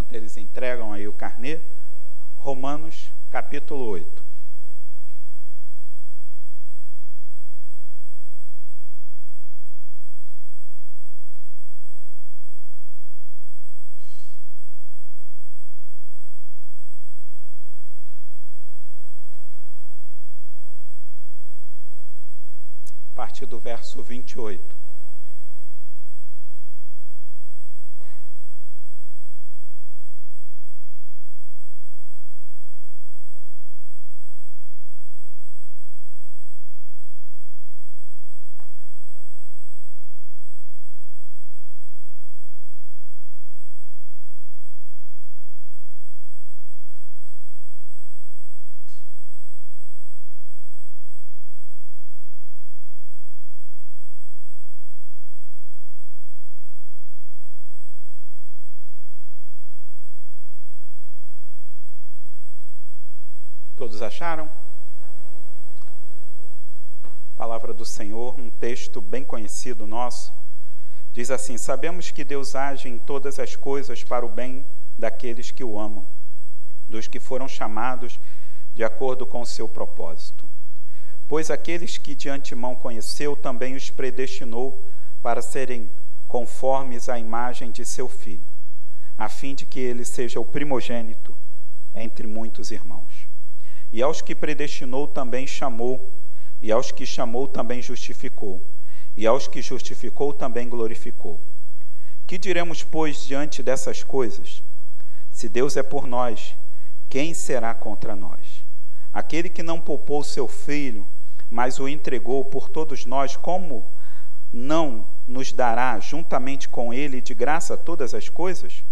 enquanto eles entregam aí o carnê, Romanos capítulo 8. A partir do verso 28. Todos acharam? Palavra do Senhor, um texto bem conhecido nosso, diz assim: sabemos que Deus age em todas as coisas para o bem daqueles que o amam, dos que foram chamados de acordo com o seu propósito. Pois aqueles que de antemão conheceu, também os predestinou para serem conformes à imagem de seu Filho, a fim de que ele seja o primogênito entre muitos irmãos. E aos que predestinou também chamou, e aos que chamou também justificou, e aos que justificou também glorificou. Que diremos, pois, diante dessas coisas? Se Deus é por nós, quem será contra nós? Aquele que não poupou seu Filho, mas o entregou por todos nós, como não nos dará juntamente com ele de graça todas as coisas?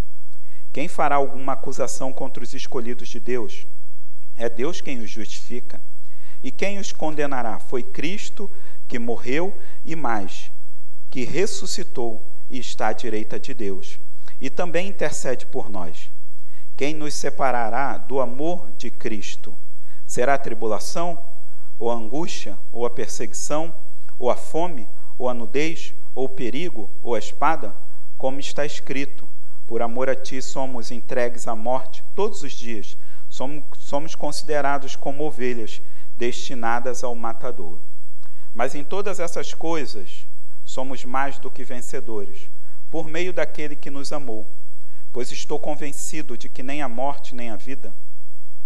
Quem fará alguma acusação contra os escolhidos de Deus? É Deus quem os justifica. E quem os condenará? Foi Cristo que morreu e mais, que ressuscitou e está à direita de Deus. E também intercede por nós. Quem nos separará do amor de Cristo? Será a tribulação, ou a angústia, ou a perseguição, ou a fome, ou a nudez, ou o perigo, ou a espada? Como está escrito: por amor a ti somos entregues à morte todos os dias. Somos considerados como ovelhas destinadas ao matadouro. Mas em todas essas coisas somos mais do que vencedores, por meio daquele que nos amou. Pois estou convencido de que nem a morte, nem a vida,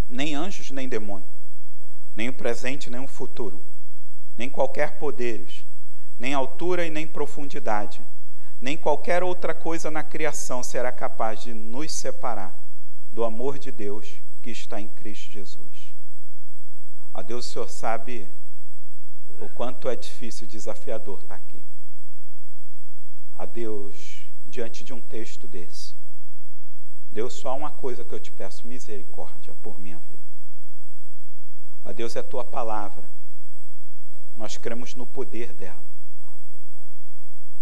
nem anjos, nem demônio, nem o presente, nem o futuro, nem qualquer poderes, nem altura e nem profundidade, nem qualquer outra coisa na criação será capaz de nos separar do amor de Deus que está em Cristo Jesus. Ó Deus, o Senhor sabe o quanto é difícil e desafiador estar aqui. Ó Deus, diante de um texto desse, Deus, só uma coisa que eu te peço: misericórdia por minha vida. Ó Deus, é a tua palavra, nós cremos no poder dela.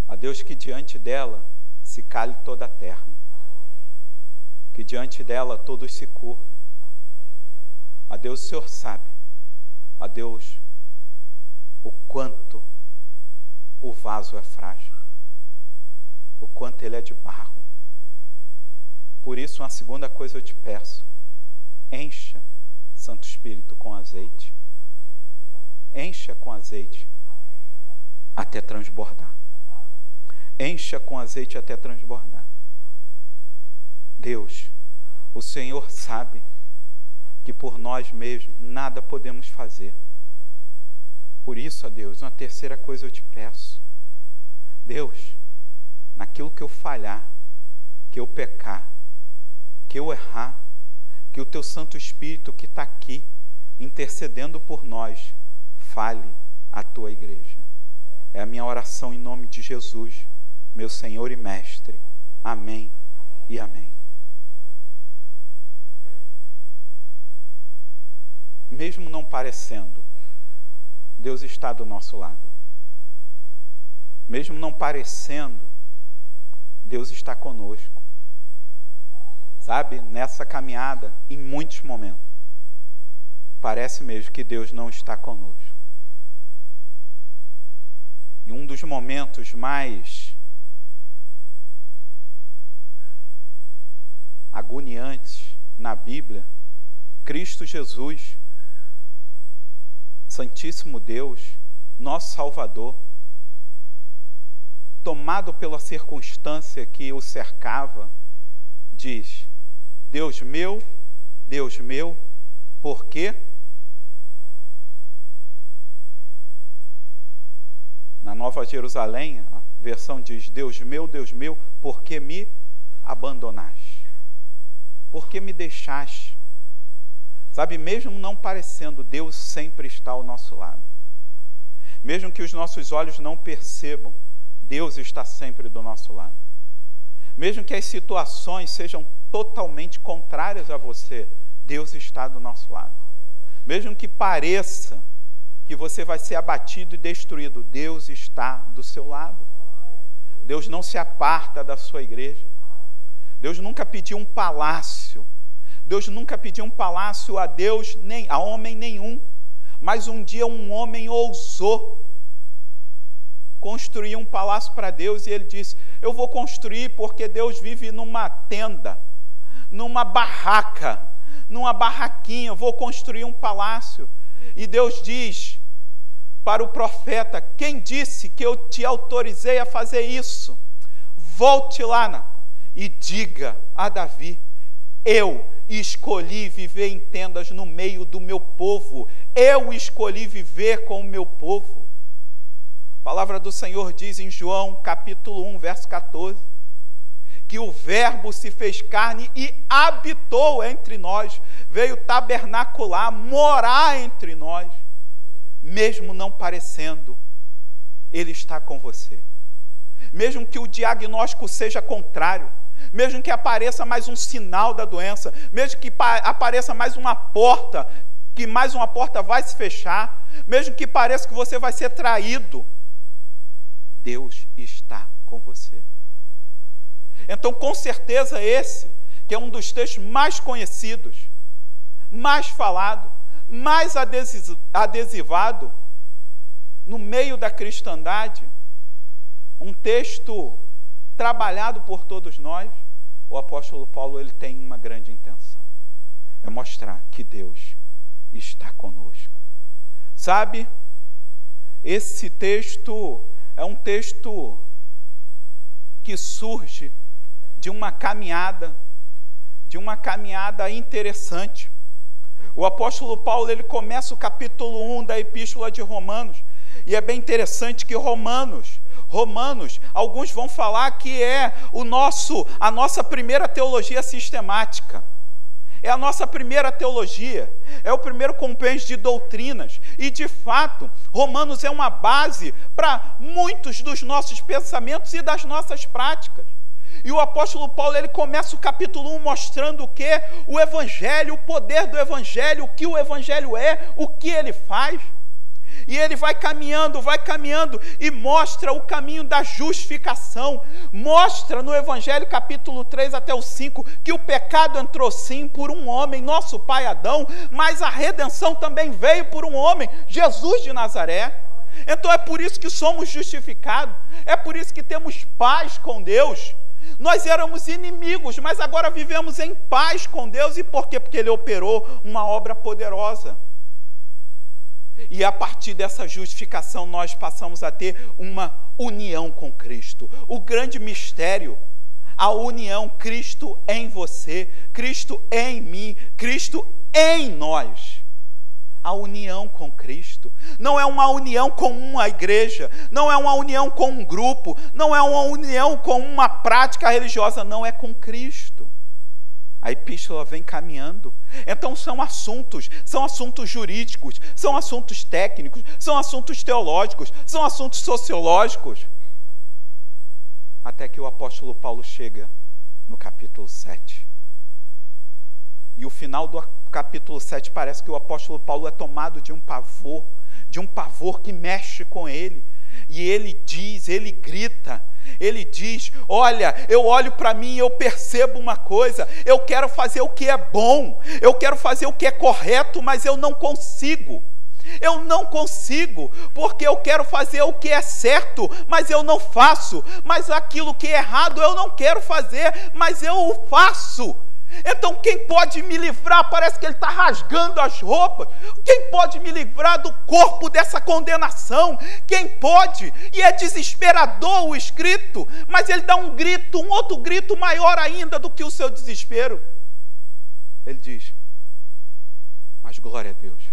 Ó Deus, que diante dela se cale toda a terra, que diante dela todos se curvem. Ó Deus, o Senhor sabe, ó Deus, o quanto o vaso é frágil, o quanto ele é de barro. Por isso, uma segunda coisa eu te peço: encha, Santo Espírito, com azeite. Encha com azeite até transbordar. Encha com azeite até transbordar. Deus, o Senhor sabe que por nós mesmos nada podemos fazer. Por isso, ó Deus, uma terceira coisa eu te peço: Deus, naquilo que eu falhar, que eu pecar, que eu errar, que o teu Santo Espírito que está aqui intercedendo por nós fale à tua igreja. É a minha oração em nome de Jesus, meu Senhor e Mestre. Amém e amém. Mesmo não parecendo, Deus está do nosso lado. Mesmo não parecendo, Deus está conosco. Sabe, nessa caminhada, em muitos momentos, parece mesmo que Deus não está conosco. E um dos momentos mais agoniantes na Bíblia, Cristo Jesus, Santíssimo Deus, nosso Salvador, tomado pela circunstância que o cercava, diz: Deus meu, por quê? Na Nova Jerusalém, a versão diz: Deus meu, por que me abandonaste? Por que me deixaste? Sabe, mesmo não parecendo, Deus sempre está ao nosso lado. Mesmo que os nossos olhos não percebam, Deus está sempre do nosso lado. Mesmo que as situações sejam totalmente contrárias a você, Deus está do nosso lado. Mesmo que pareça que você vai ser abatido e destruído, Deus está do seu lado. Deus não se aparta da sua igreja. Deus nunca pediu um palácio. Deus nunca pediu um palácio a Deus, nem a homem nenhum. Mas um dia um homem ousou construir um palácio para Deus e ele disse: eu vou construir porque Deus vive numa tenda, numa barraca, numa barraquinha, eu vou construir um palácio. E Deus diz para o profeta: quem disse que eu te autorizei a fazer isso? Volte lá e diga a Davi: eu escolhi viver em tendas no meio do meu povo, eu escolhi viver com o meu povo. A palavra do Senhor diz em João capítulo 1, verso 14, que o Verbo se fez carne e habitou entre nós, veio tabernacular, morar entre nós. Mesmo não parecendo, Ele está com você. Mesmo que o diagnóstico seja contrário, mesmo que apareça mais um sinal da doença, mesmo que apareça mais uma porta, que mais uma porta vai se fechar, mesmo que pareça que você vai ser traído, Deus está com você. Então, com certeza, esse, que é um dos textos mais conhecidos, mais falado, mais adesivado no meio da cristandade, um texto trabalhado por todos nós, o apóstolo Paulo ele tem uma grande intenção: é mostrar que Deus está conosco. Sabe, esse texto é um texto que surge de uma caminhada interessante. O apóstolo Paulo ele começa o capítulo 1 da Epístola de Romanos, e é bem interessante que Romanos, alguns vão falar que é a nossa primeira teologia sistemática. É a nossa primeira teologia, é o primeiro compêndio de doutrinas. E, de fato, Romanos é uma base para muitos dos nossos pensamentos e das nossas práticas. E o apóstolo Paulo ele começa o capítulo 1 mostrando o que? O Evangelho, o poder do Evangelho, o que o Evangelho é, o que ele faz. E ele vai caminhando e mostra o caminho da justificação. Mostra no Evangelho capítulo 3 até o 5 que o pecado entrou sim por um homem, nosso pai Adão, mas a redenção também veio por um homem, Jesus de Nazaré. Então é por isso que somos justificados, é por isso que temos paz com Deus. Nós éramos inimigos, mas agora vivemos em paz com Deus. E por quê? Porque Ele operou uma obra poderosa. E a partir dessa justificação nós passamos a ter uma união com Cristo. O grande mistério, a união, Cristo em você, Cristo em mim, Cristo em nós. A união com Cristo. Não é uma união com uma igreja, não é uma união com um grupo, não é uma união com uma prática religiosa, não, é com Cristo. A epístola vem caminhando. Então são assuntos jurídicos, são assuntos técnicos, são assuntos teológicos, são assuntos sociológicos. Até que o apóstolo Paulo chega no capítulo 7. E o final do capítulo 7 parece que o apóstolo Paulo é tomado de um pavor que mexe com ele. E ele diz, ele grita, ele diz: olha, eu olho para mim e eu percebo uma coisa, eu quero fazer o que é bom, eu quero fazer o que é correto, mas eu não consigo. Eu não consigo, porque eu quero fazer o que é certo, mas eu não faço. Mas aquilo que é errado eu não quero fazer, mas eu o faço. Então quem pode me livrar? Parece que ele está rasgando as roupas. Quem pode me livrar do corpo dessa condenação? Quem pode? E é desesperador o escrito, mas ele dá um grito, um outro grito maior ainda do que o seu desespero. Ele diz: mas glória a Deus,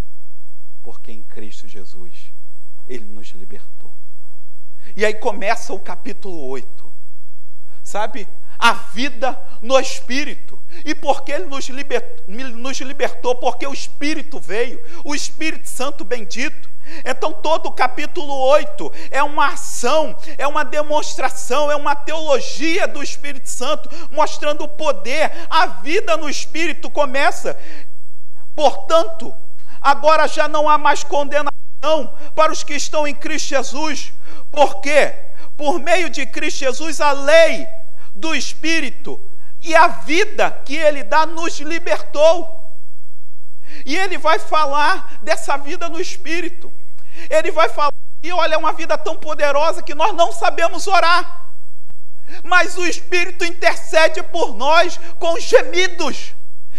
porque em Cristo Jesus Ele nos libertou. E aí começa o capítulo 8, sabe? A vida no Espírito. E porque Ele nos libertou, porque o Espírito veio, o Espírito Santo bendito. Então todo o capítulo 8 é uma ação, é uma demonstração, é uma teologia do Espírito Santo, mostrando o poder. A vida no Espírito começa. Portanto, agora já não há mais condenação para os que estão em Cristo Jesus. Por quê? Por meio de Cristo Jesus, a lei do Espírito e a vida que Ele dá nos libertou. E Ele vai falar dessa vida no Espírito. Ele vai falar, e olha, é uma vida tão poderosa que nós não sabemos orar. Mas o Espírito intercede por nós com gemidos.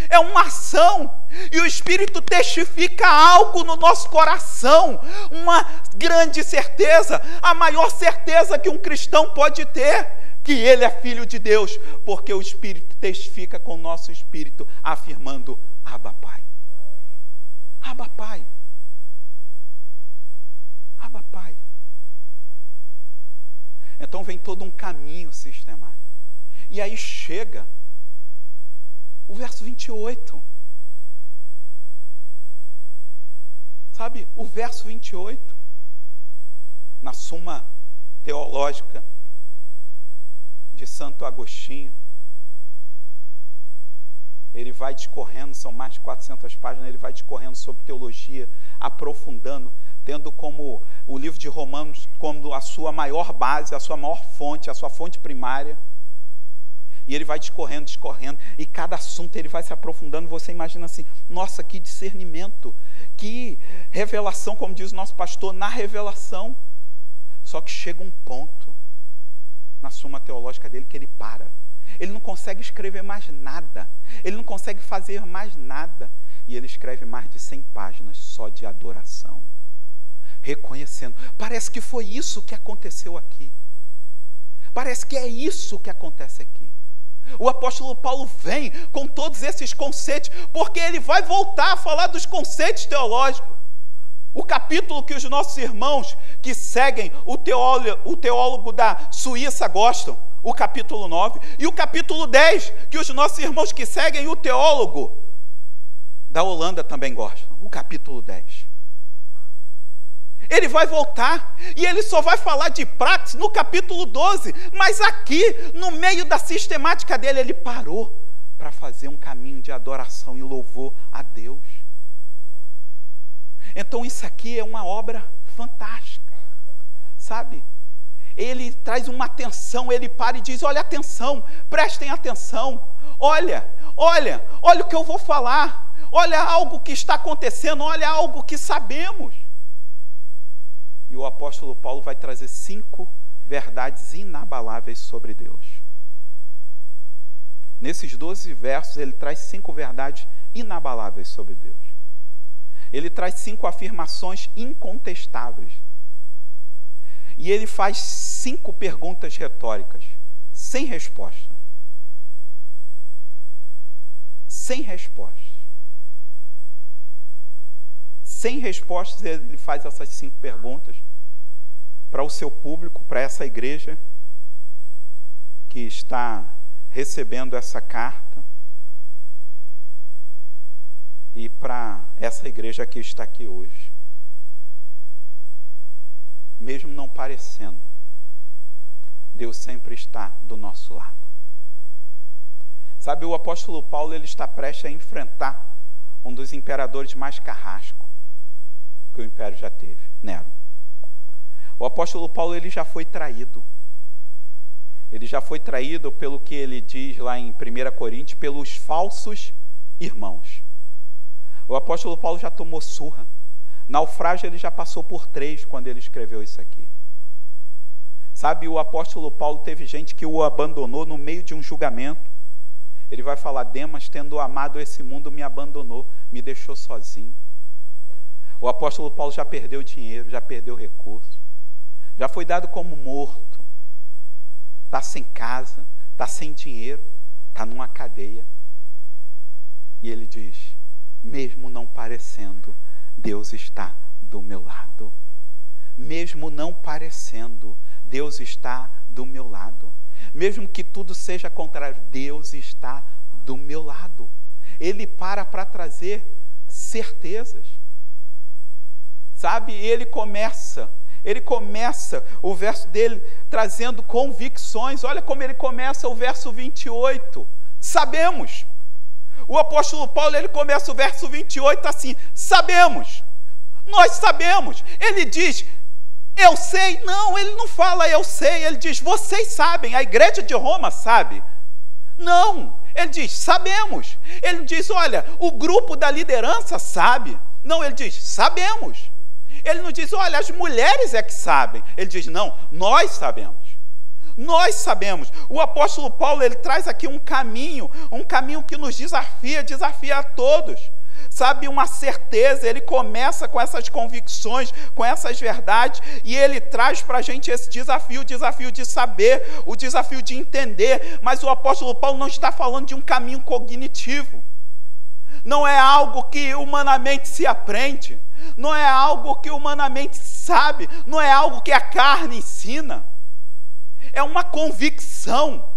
É uma ação. E o Espírito testifica algo no nosso coração. Uma grande certeza, a maior certeza que um cristão pode ter, que ele é filho de Deus, porque o Espírito testifica com o nosso espírito, afirmando: Abba, Pai. Abba, Pai. Abba, Pai. Então vem todo um caminho sistemático. E aí chega o verso 28. Sabe, o verso 28, na Suma Teológica de Santo Agostinho, ele vai discorrendo, são mais de 400 páginas, ele vai discorrendo sobre teologia, aprofundando, tendo como o livro de Romanos como a sua maior base, a sua maior fonte, a sua fonte primária. E ele vai discorrendo, e cada assunto ele vai se aprofundando. Você imagina assim: nossa, que discernimento, que revelação, como diz o nosso pastor, na revelação. Só que chega um ponto na Suma Teológica dele que ele para. Ele não consegue escrever mais nada. Ele não consegue fazer mais nada. E ele escreve mais de 100 páginas só de adoração. Reconhecendo. Parece que foi isso que aconteceu aqui. Parece que é isso que acontece aqui. O apóstolo Paulo vem com todos esses conceitos, porque ele vai voltar a falar dos conceitos teológicos. O capítulo que os nossos irmãos que seguem o teólogo da Suíça gostam, o capítulo 9, e o capítulo 10, que os nossos irmãos que seguem o teólogo da Holanda também gostam, o capítulo 10. Ele vai voltar e ele só vai falar de prática no capítulo 12, mas aqui, no meio da sistemática dele, ele parou para fazer um caminho de adoração e louvor a Deus. Então isso aqui é uma obra fantástica, sabe? Ele traz uma atenção, ele para e diz: olha, atenção, prestem atenção, olha o que eu vou falar, olha algo que está acontecendo, olha algo que sabemos. E o apóstolo Paulo vai trazer 5 verdades inabaláveis sobre Deus. Nesses 12 versos, ele traz 5 verdades inabaláveis sobre Deus. Ele traz 5 afirmações incontestáveis. E ele faz 5 perguntas retóricas, sem resposta. Sem respostas. Sem respostas, ele faz essas 5 perguntas para o seu público, para essa igreja que está recebendo essa carta e para essa igreja que está aqui hoje. Mesmo não parecendo, Deus sempre está do nosso lado. Sabe, o apóstolo Paulo ele está prestes a enfrentar um dos imperadores mais carrascos que o império já teve, Nero. O apóstolo Paulo ele já foi traído. Ele já foi traído pelo que ele diz lá em 1 Coríntios, pelos falsos irmãos. O apóstolo Paulo já tomou surra. Naufrágio ele já passou por 3 quando ele escreveu isso aqui. Sabe, o apóstolo Paulo teve gente que o abandonou no meio de um julgamento. Ele vai falar: Demas, tendo amado esse mundo, me abandonou, me deixou sozinho. O apóstolo Paulo já perdeu dinheiro, já perdeu recursos, já foi dado como morto, está sem casa, está sem dinheiro, está numa cadeia. E ele diz: mesmo não parecendo, Deus está do meu lado. Mesmo não parecendo, Deus está do meu lado. Mesmo que tudo seja contrário, Deus está do meu lado. Ele para trazer certezas. Sabe, ele começa o verso dele trazendo convicções. Olha como ele começa o verso 28. Sabemos. O apóstolo Paulo, ele começa o verso 28 assim: sabemos. Nós sabemos. Ele diz: eu sei. Não, ele não fala eu sei, ele diz: vocês sabem, a igreja de Roma sabe. Não, ele diz: sabemos. Ele diz: olha, o grupo da liderança sabe. Não, ele diz: sabemos. Ele não diz: olha, as mulheres é que sabem. Ele diz: não, nós sabemos. Nós sabemos. O apóstolo Paulo, ele traz aqui um caminho que nos desafia a todos. Sabe, uma certeza. Ele começa com essas convicções, com essas verdades, e ele traz para a gente esse desafio, o desafio de saber, o desafio de entender. Mas o apóstolo Paulo não está falando de um caminho cognitivo. Não é algo que humanamente se aprende, não é algo que humanamente sabe, não é algo que a carne ensina. É uma convicção.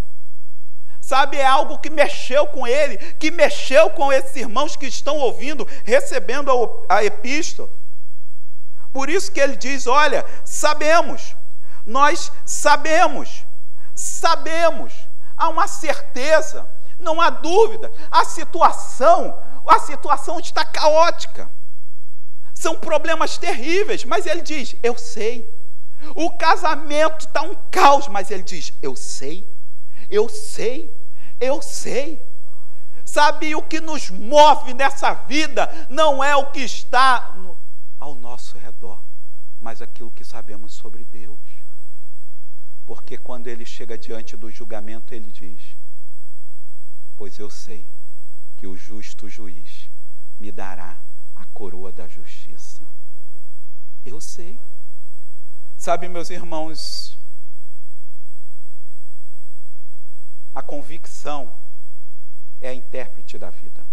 Sabe, é algo que mexeu com ele, que mexeu com esses irmãos que estão ouvindo, recebendo a epístola. Por isso que ele diz: olha, sabemos, nós sabemos, há uma certeza, não há dúvida, a situação está caótica, são problemas terríveis, mas ele diz: eu sei. O casamento está um caos, mas ele diz: eu sei. Sabe, o que nos move nessa vida não é o que está ao nosso redor, mas aquilo que sabemos sobre Deus. Porque quando ele chega diante do julgamento, ele diz: pois eu sei que o justo juiz me dará a coroa da justiça. Eu sei. Sabe, meus irmãos, a convicção é a intérprete da vida.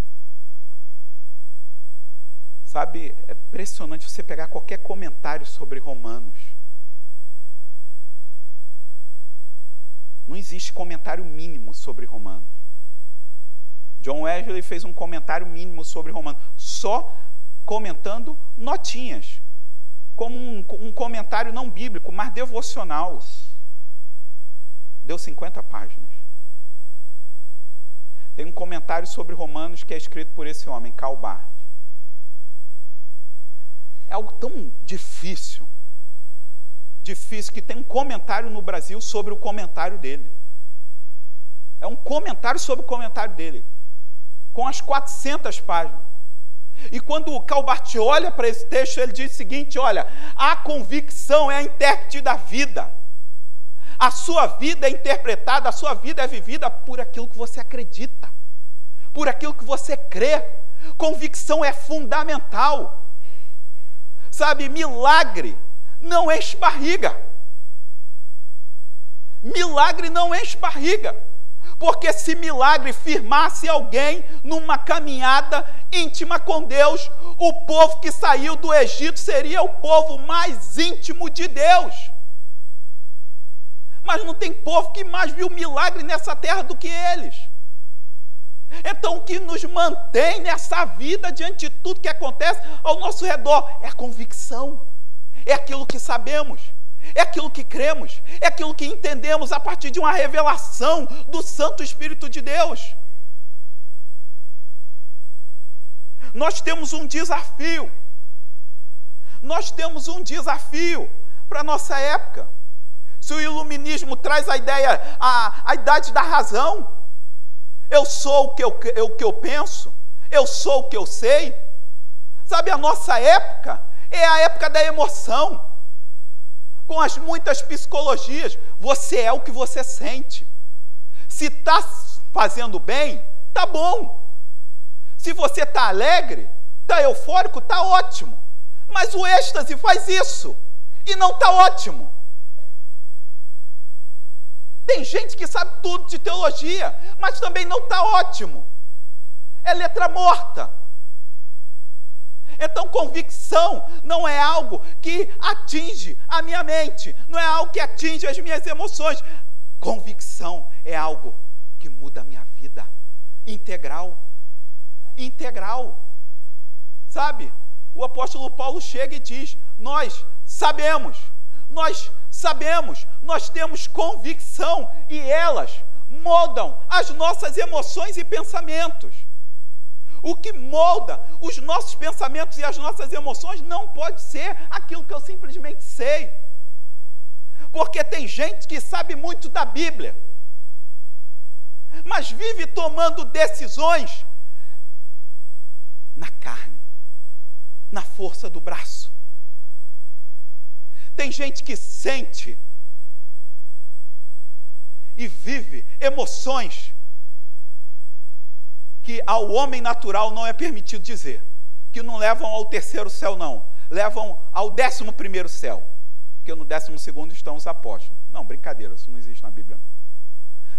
Sabe, é impressionante você pegar qualquer comentário sobre Romanos. Não existe comentário mínimo sobre Romanos. John Wesley fez um comentário mínimo sobre Romanos, só comentando notinhas, como um comentário não bíblico, mas devocional. Deu 50 páginas. Tem um comentário sobre Romanos que é escrito por esse homem, Karl Barth. É algo tão difícil que tem um comentário no Brasil sobre o comentário dele. É um comentário sobre o comentário dele, com as 400 páginas. E quando o Karl Barth olha para esse texto, ele diz o seguinte: olha, a convicção é a intérprete da vida. A sua vida é interpretada, a sua vida é vivida por aquilo que você acredita, por aquilo que você crê. Convicção é fundamental. Sabe, milagre não enche barriga. Milagre não enche barriga. Porque se milagre firmasse alguém numa caminhada íntima com Deus, o povo que saiu do Egito seria o povo mais íntimo de Deus. Mas não tem povo que mais viu milagre nessa terra do que eles. Então, o que nos mantém nessa vida diante de tudo que acontece ao nosso redor é a convicção, é aquilo que sabemos, é aquilo que cremos, é aquilo que entendemos a partir de uma revelação do Santo Espírito de Deus. Nós temos um desafio. Nós temos um desafio para a nossa época. Se o iluminismo traz a ideia, a idade da razão, eu sou o que eu penso, eu sou o que eu sei. Sabe, a nossa época é a época da emoção. Com as muitas psicologias, você é o que você sente. Se está fazendo bem, tá bom. Se você está alegre, está eufórico, está ótimo. Mas o êxtase faz isso e não está ótimo. Tem gente que sabe tudo de teologia, mas também não está ótimo. É letra morta. Então, convicção não é algo que atinge a minha mente, não é algo que atinge as minhas emoções. Convicção é algo que muda a minha vida. Integral. Integral. Sabe? O apóstolo Paulo chega e diz: nós sabemos, nós temos convicção e elas moldam as nossas emoções e pensamentos. O que molda os nossos pensamentos e as nossas emoções não pode ser aquilo que eu simplesmente sei. Porque tem gente que sabe muito da Bíblia, mas vive tomando decisões na carne, na força do braço. Tem gente que sente e vive emoções que ao homem natural não é permitido dizer, que não levam ao terceiro céu, não, levam ao 11º céu, porque no 12º estão os apóstolos. Não, brincadeira, isso não existe na Bíblia, não.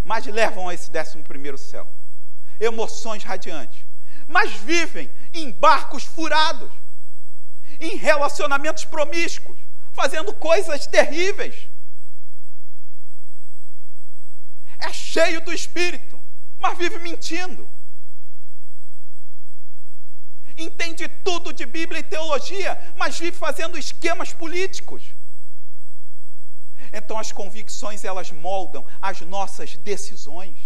Mas levam a esse 11º céu, emoções radiantes, mas vivem em barcos furados, em relacionamentos promíscuos, fazendo coisas terríveis. É cheio do Espírito, mas vive mentindo. Entende tudo de Bíblia e teologia, mas vive fazendo esquemas políticos. Então as convicções, elas moldam as nossas decisões.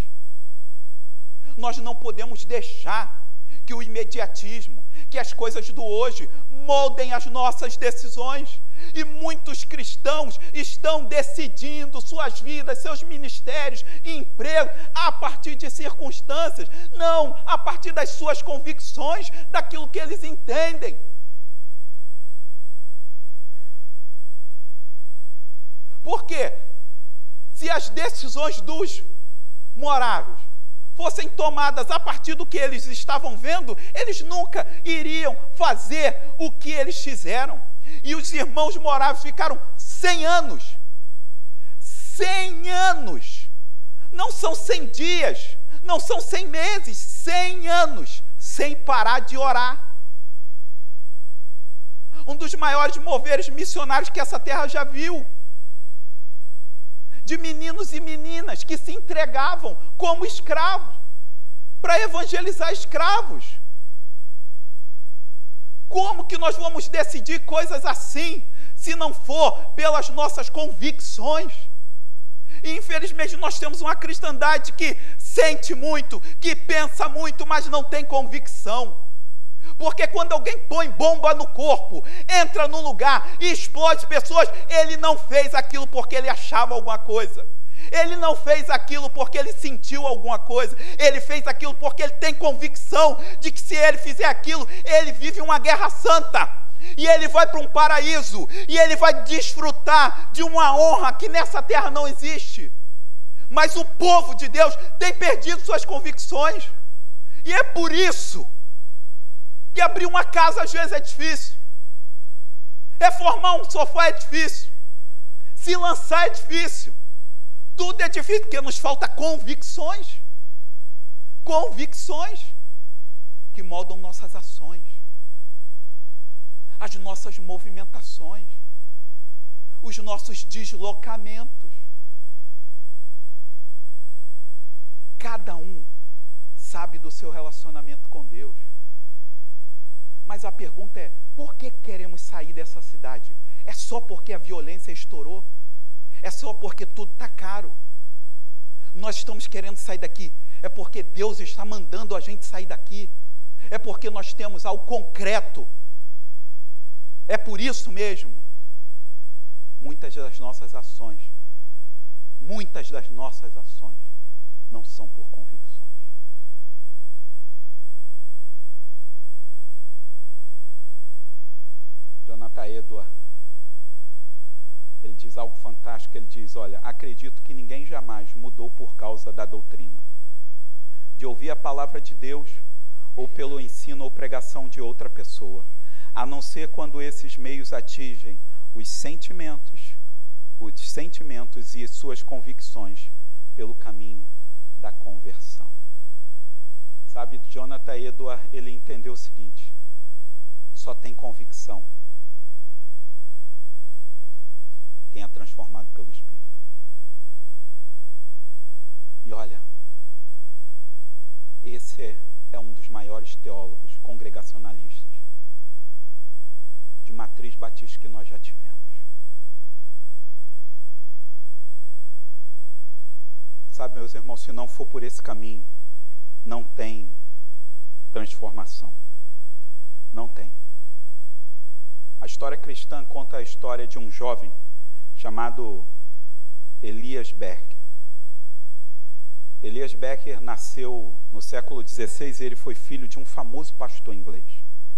Nós não podemos deixar que o imediatismo, que as coisas do hoje moldem as nossas decisões. E muitos cristãos estão decidindo suas vidas, seus ministérios e emprego a partir de circunstâncias, não a partir das suas convicções, daquilo que eles entendem. Porque se as decisões dos morávios fossem tomadas a partir do que eles estavam vendo, eles nunca iriam fazer o que eles fizeram. E os irmãos moráveis ficaram 100 anos. 100 anos. Não são 100 dias, não são 100 meses, 100 anos, sem parar de orar. Um dos maiores moveres missionários que essa terra já viu. De meninos e meninas que se entregavam como escravos para evangelizar escravos. Como que nós vamos decidir coisas assim, se não for pelas nossas convicções? E infelizmente nós temos uma cristandade que sente muito, que pensa muito, mas não tem convicção. Porque quando alguém põe bomba no corpo, entra num lugar e explode pessoas, ele não fez aquilo porque ele achava alguma coisa. Ele não fez aquilo porque ele sentiu alguma coisa. Ele fez aquilo porque ele tem convicção de que se ele fizer aquilo, ele vive uma guerra santa. E ele vai para um paraíso. E ele vai desfrutar de uma honra que nessa terra não existe. Mas o povo de Deus tem perdido suas convicções. E é por isso que abrir uma casa às vezes é difícil. Reformar um sofá é difícil. Se lançar é difícil. Tudo é difícil porque nos falta convicções. Convicções que moldam nossas ações, as nossas movimentações, os nossos deslocamentos. Cada um sabe do seu relacionamento com Deus. Mas a pergunta é, por que queremos sair dessa cidade? É só porque a violência estourou? É só porque tudo está caro? Nós estamos querendo sair daqui, é porque Deus está mandando a gente sair daqui? É porque nós temos algo concreto? É por isso mesmo? Muitas das nossas ações não são por convicções. Jonathan Edwards, ele diz algo fantástico. Ele diz, olha, acredito que ninguém jamais mudou por causa da doutrina. de ouvir a palavra de Deus ou pelo ensino ou pregação de outra pessoa, a não ser quando esses meios atingem os sentimentos e suas convicções pelo caminho da conversão. Sabe, Jonathan Edwards, ele entendeu o seguinte: só tem convicção quem é transformado pelo Espírito. E olha, esse é um dos maiores teólogos congregacionalistas de matriz batista que nós já tivemos. Sabe, meus irmãos, se não for por esse caminho, não tem transformação. Não tem. A história cristã conta a história de um jovem chamado Elias Becker. Elias Becker nasceu no século XVI e ele foi filho de um famoso pastor inglês,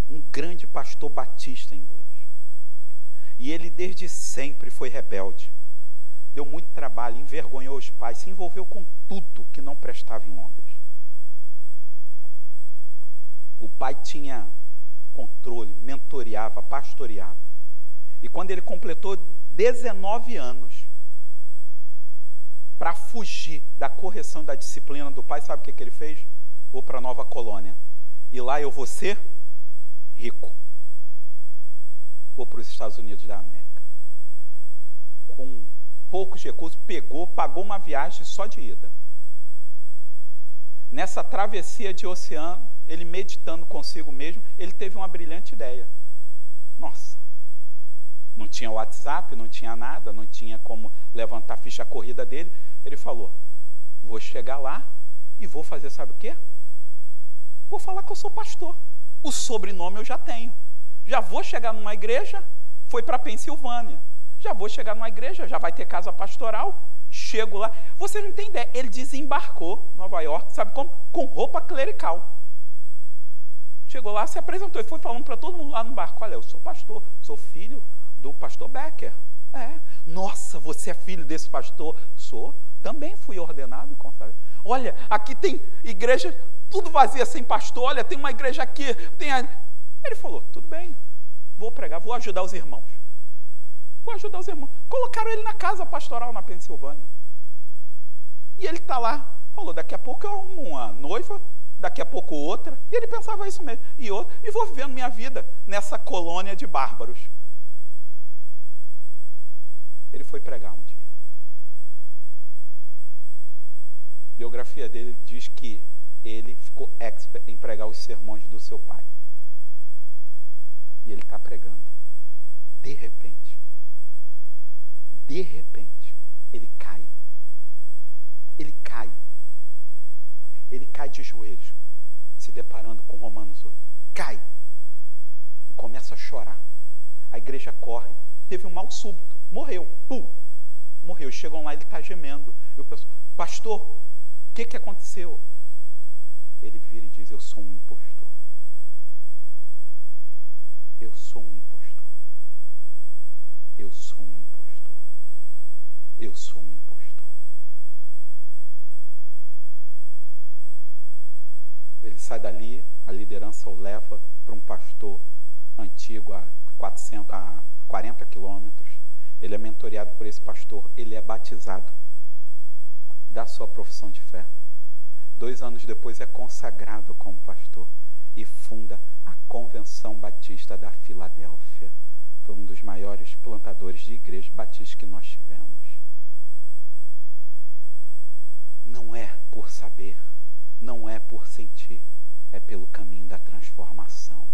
um grande pastor batista inglês. E ele desde sempre foi rebelde, deu muito trabalho, envergonhou os pais, se envolveu com tudo que não prestava em Londres. O pai tinha controle, mentoreava, pastoreava. E quando ele completou 19 anos, para fugir da correção e da disciplina do pai, sabe o que ele fez? Vou para a Nova Colônia. E lá eu vou ser rico. Vou para os Estados Unidos da América. Com poucos recursos, pagou uma viagem só de ida. Nessa travessia de oceano, ele meditando consigo mesmo, ele teve uma brilhante ideia. Nossa, não tinha WhatsApp, não tinha nada, não tinha como levantar a ficha corrida dele. Ele falou, vou chegar lá e vou fazer, sabe o quê? Vou falar que eu sou pastor. O sobrenome eu já tenho. Já vou chegar numa igreja, foi para a Pensilvânia. Já vou chegar numa igreja, já vai ter casa pastoral. Chego lá. Você não tem ideia, ele desembarcou em Nova York, sabe como? Com roupa clerical. Chegou lá, se apresentou e foi falando para todo mundo lá no barco, olha, eu sou pastor, sou filho do pastor Becker. Nossa, você é filho desse pastor? Sou, também fui ordenado e consagrado. Olha, aqui tem igreja, tudo vazia sem pastor, olha, tem uma igreja aqui, tem a... Ele falou, tudo bem, vou pregar, vou ajudar os irmãos. Vou ajudar os irmãos. Colocaram ele na casa pastoral na Pensilvânia. E ele está lá, falou, daqui a pouco eu arrumo uma noiva, daqui a pouco outra, e ele pensava isso mesmo, e outra, e vou vivendo minha vida nessa colônia de bárbaros. Ele foi pregar um dia. A biografia dele diz que ele ficou expert em pregar os sermões do seu pai. E ele está pregando. De repente, ele cai. Ele cai. Ele cai de joelhos, se deparando com Romanos 8. Cai. E começa a chorar. A igreja corre. Teve um mal súbito. Morreu. Pum. Morreu. Chegam lá, ele está gemendo. E o pessoal, pastor, o que aconteceu? Ele vira e diz, eu sou um impostor. Eu sou um impostor. Eu sou um impostor. Eu sou um impostor. Ele sai dali, a liderança o leva para um pastor antigo a 40 quilômetros. Ele é mentoreado por esse pastor, ele é batizado, dá sua profissão de fé. 2 anos depois é consagrado como pastor e funda a Convenção Batista da Filadélfia. Foi um dos maiores plantadores de igreja batista que nós tivemos. Não é por saber, não é por sentir, é pelo caminho da transformação.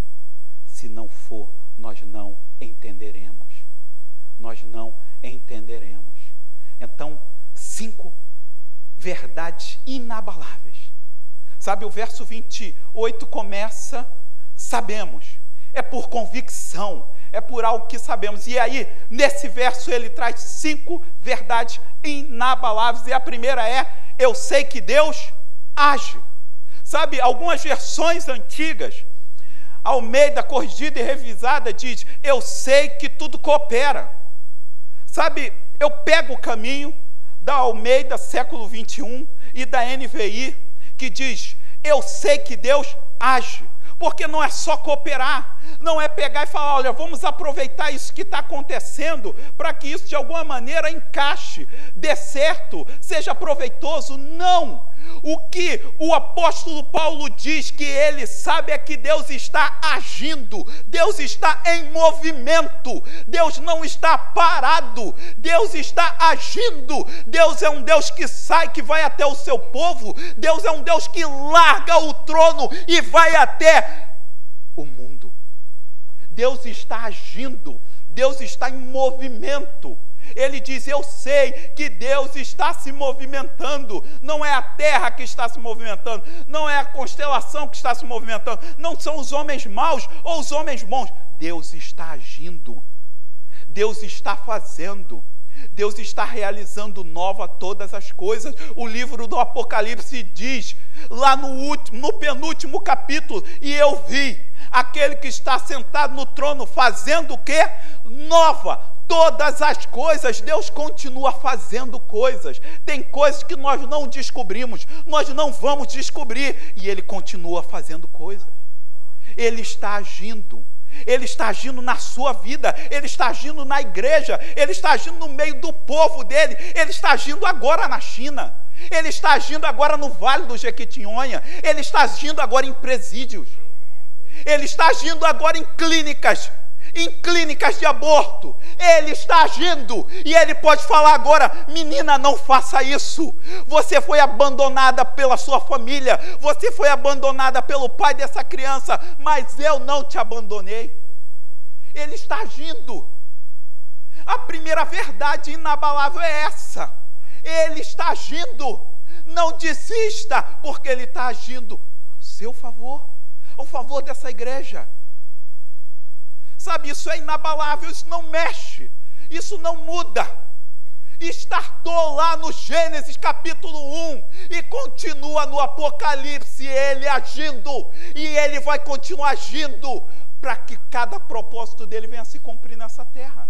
Se não for, nós não entenderemos. Nós não entenderemos. Então, 5 verdades inabaláveis. Sabe, o verso 28 começa, sabemos. É por convicção, é por algo que sabemos. E aí, nesse verso, ele traz 5 verdades inabaláveis. E a primeira é, eu sei que Deus age. Sabe, algumas versões antigas, Almeida, corrigida e revisada, diz, eu sei que tudo coopera. Sabe, eu pego o caminho da Almeida, século 21, e da NVI, que diz, Eu sei que Deus age, porque não é só cooperar, não é pegar e falar, olha, vamos aproveitar isso que está acontecendo, para que isso de alguma maneira encaixe, dê certo, seja proveitoso. Não! O que o apóstolo Paulo diz que ele sabe é que Deus está agindo, Deus está em movimento, Deus não está parado, Deus está agindo. Deus é um Deus que sai, que vai até o seu povo, Deus é um Deus que larga o trono e vai até o mundo. Deus está agindo, Deus está em movimento. Ele diz, eu sei que Deus está se movimentando, não é a terra que está se movimentando, não é a constelação que está se movimentando, não são os homens maus ou os homens bons. Deus está agindo, Deus está fazendo, Deus está realizando nova todas as coisas. O livro do Apocalipse diz, lá no penúltimo capítulo, e eu vi aquele que está sentado no trono fazendo o quê? Nova todas as coisas. Deus continua fazendo coisas. Tem coisas que nós não descobrimos, nós não vamos descobrir, e Ele continua fazendo coisas. Ele está agindo. Ele está agindo na sua vida, Ele está agindo na igreja, Ele está agindo no meio do povo dEle, Ele está agindo agora na China, Ele está agindo agora no Vale do Jequitinhonha, Ele está agindo agora em presídios, Ele está agindo agora em clínicas de aborto. Ele está agindo, e Ele pode falar agora, menina, não faça isso, você foi abandonada pela sua família, você foi abandonada pelo pai dessa criança, mas eu não te abandonei. Ele está agindo. A primeira verdade inabalável é essa: Ele está agindo. Não desista, porque Ele está agindo ao seu favor, ao favor dessa igreja. Sabe, isso é inabalável, isso não mexe, isso não muda. Startou lá no Gênesis capítulo 1 e continua no Apocalipse, Ele agindo, e Ele vai continuar agindo para que cada propósito dEle venha se cumprir nessa terra.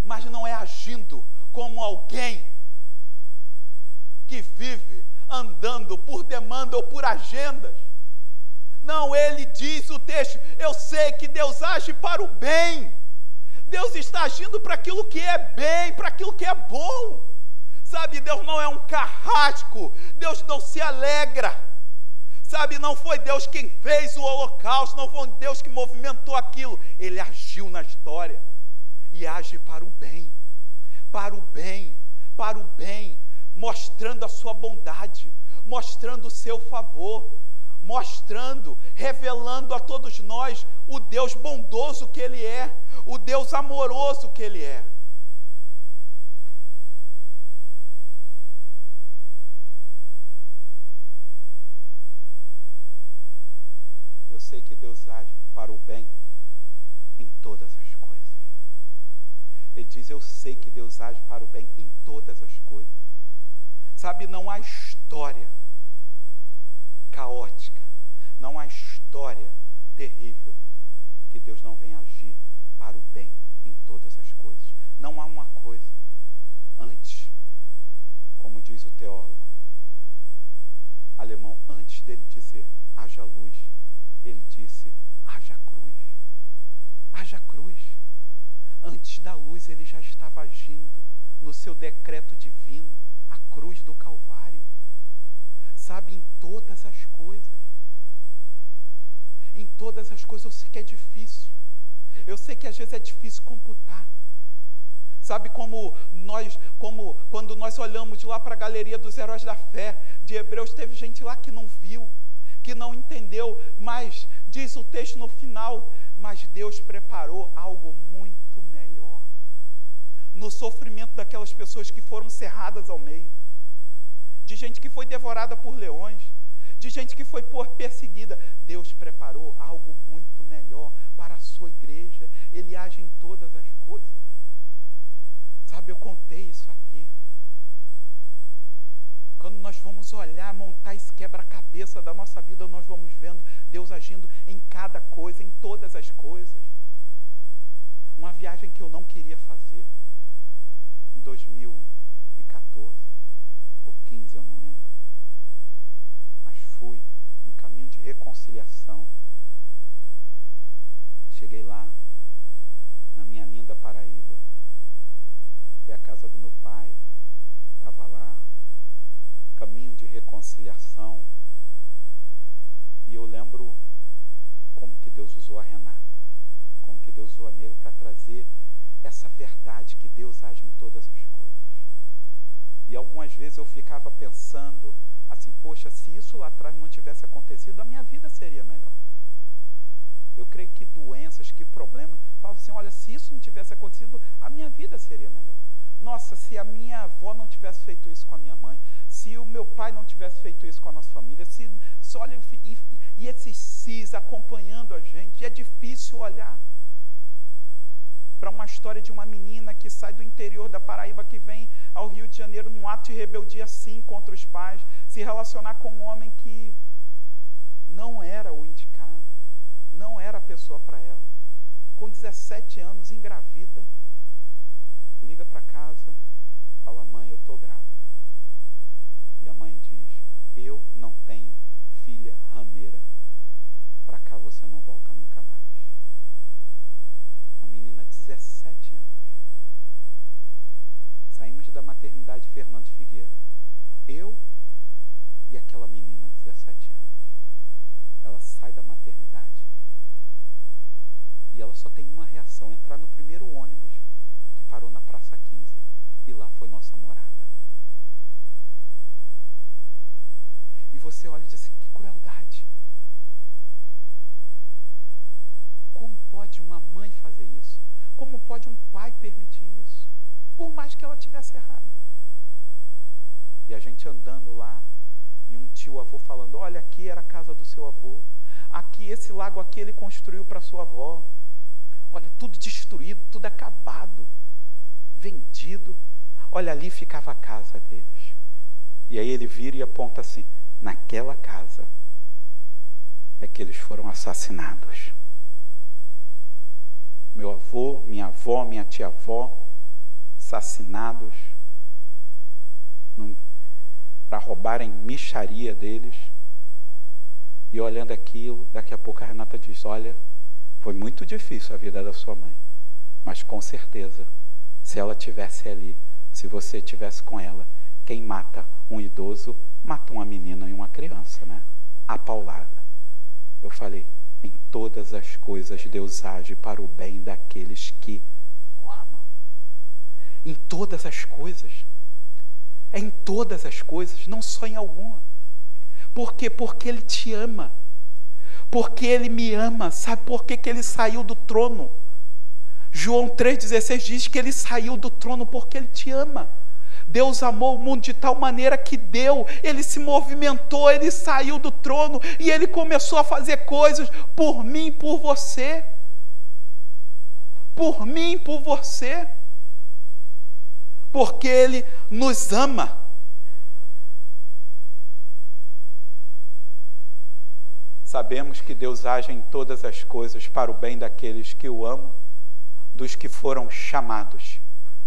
Mas não é agindo como alguém que vive andando por demanda ou por agendas. Não, ele diz o texto, eu sei que Deus age para o bem. Deus está agindo para aquilo que é bem, para aquilo que é bom. Sabe, Deus não é um carrasco, Deus não se alegra. Sabe, não foi Deus quem fez o holocausto, não foi Deus que movimentou aquilo. Ele agiu na história e age para o bem, para o bem, para o bem, mostrando a sua bondade, mostrando o seu favor, mostrando, revelando a todos nós o Deus bondoso que Ele é, o Deus amoroso que Ele é. Eu sei que Deus age para o bem em todas as coisas. Ele diz, eu sei que Deus age para o bem em todas as coisas. Sabe, não há história caótica, não há história terrível que Deus não venha agir para o bem em todas as coisas. Não há uma coisa antes, como diz o teólogo alemão, antes dele dizer, haja luz, ele disse, haja cruz, haja cruz. Antes da luz ele já estava agindo no seu decreto divino, a cruz do Calvário. Sabe, em todas as coisas. Em todas as coisas. Eu sei que é difícil. Eu sei que às vezes é difícil computar. Sabe, quando nós olhamos lá para a galeria dos heróis da fé de Hebreus, teve gente lá que não viu, que não entendeu, mas diz o texto no final, mas Deus preparou algo muito melhor. No sofrimento daquelas pessoas que foram cerradas ao meio, de gente que foi devorada por leões, de gente que foi perseguida, Deus preparou algo muito melhor para a sua igreja. Ele age em todas as coisas. Sabe, eu contei isso aqui. Quando nós vamos olhar, montar esse quebra-cabeça da nossa vida, nós vamos vendo Deus agindo em cada coisa, em todas as coisas. Uma viagem que eu não queria fazer. em 2014 ou 15, eu não lembro. Mas fui um caminho de reconciliação. Cheguei lá, na minha linda Paraíba. Fui à casa do meu pai, estava lá, caminho de reconciliação. E eu lembro como que Deus usou a Renata, como que Deus usou a Nega para trazer essa verdade que Deus age em todas as coisas. E algumas vezes eu ficava pensando assim, poxa, se isso lá atrás não tivesse acontecido, a minha vida seria melhor. Eu creio que doenças, que problemas, falava assim, olha, se isso não tivesse acontecido, a minha vida seria melhor. Nossa, se a minha avó não tivesse feito isso com a minha mãe, se o meu pai não tivesse feito isso com a nossa família, olha, e esses cis acompanhando a gente, é difícil olhar para uma história de uma menina que sai do interior da Paraíba, que vem ao Rio de Janeiro num ato de rebeldia assim contra os pais, se relacionar com um homem que não era o indicado, não era a pessoa para ela. Com 17 anos, engravida, liga para casa, fala, mãe, eu estou grávida. E a mãe diz, eu não tenho filha rameira, para cá você não volta nunca mais. Uma menina de 17 anos. Saímos da maternidade Fernando Figueira. Eu e aquela menina de 17 anos. Ela sai da maternidade. E ela só tem uma reação, entrar no primeiro ônibus que parou na Praça 15. E lá foi nossa morada. E você olha e diz assim, que crueldade. Como pode uma mãe fazer isso? Como pode um pai permitir isso? Por mais que ela tivesse errado. E a gente andando lá, e um tio-avô falando, olha, aqui era a casa do seu avô. Aqui, esse lago aqui, ele construiu para sua avó. Olha, tudo destruído, tudo acabado, vendido. Olha, ali ficava a casa deles. E aí ele vira e aponta assim, naquela casa é que eles foram assassinados. Meu avô, minha avó, minha tia-avó, assassinados para roubarem mixaria deles. E olhando aquilo, daqui a pouco a Renata diz, olha, foi muito difícil a vida da sua mãe, mas com certeza, se ela estivesse ali, se você estivesse com ela, quem mata um idoso, mata uma menina e uma criança, né? A paulada. Eu falei, em todas as coisas Deus age para o bem daqueles que o amam. Em todas as coisas. É em todas as coisas, não só em alguma. Por quê? Porque Ele te ama. Porque Ele me ama. Sabe por que Ele saiu do trono? João 3,16 diz que Ele saiu do trono porque Ele te ama. Deus amou o mundo de tal maneira que deu, Ele se movimentou, Ele saiu do trono e Ele começou a fazer coisas por mim, por você. Por mim, por você. Porque Ele nos ama. Sabemos que Deus age em todas as coisas para o bem daqueles que o amam, dos que foram chamados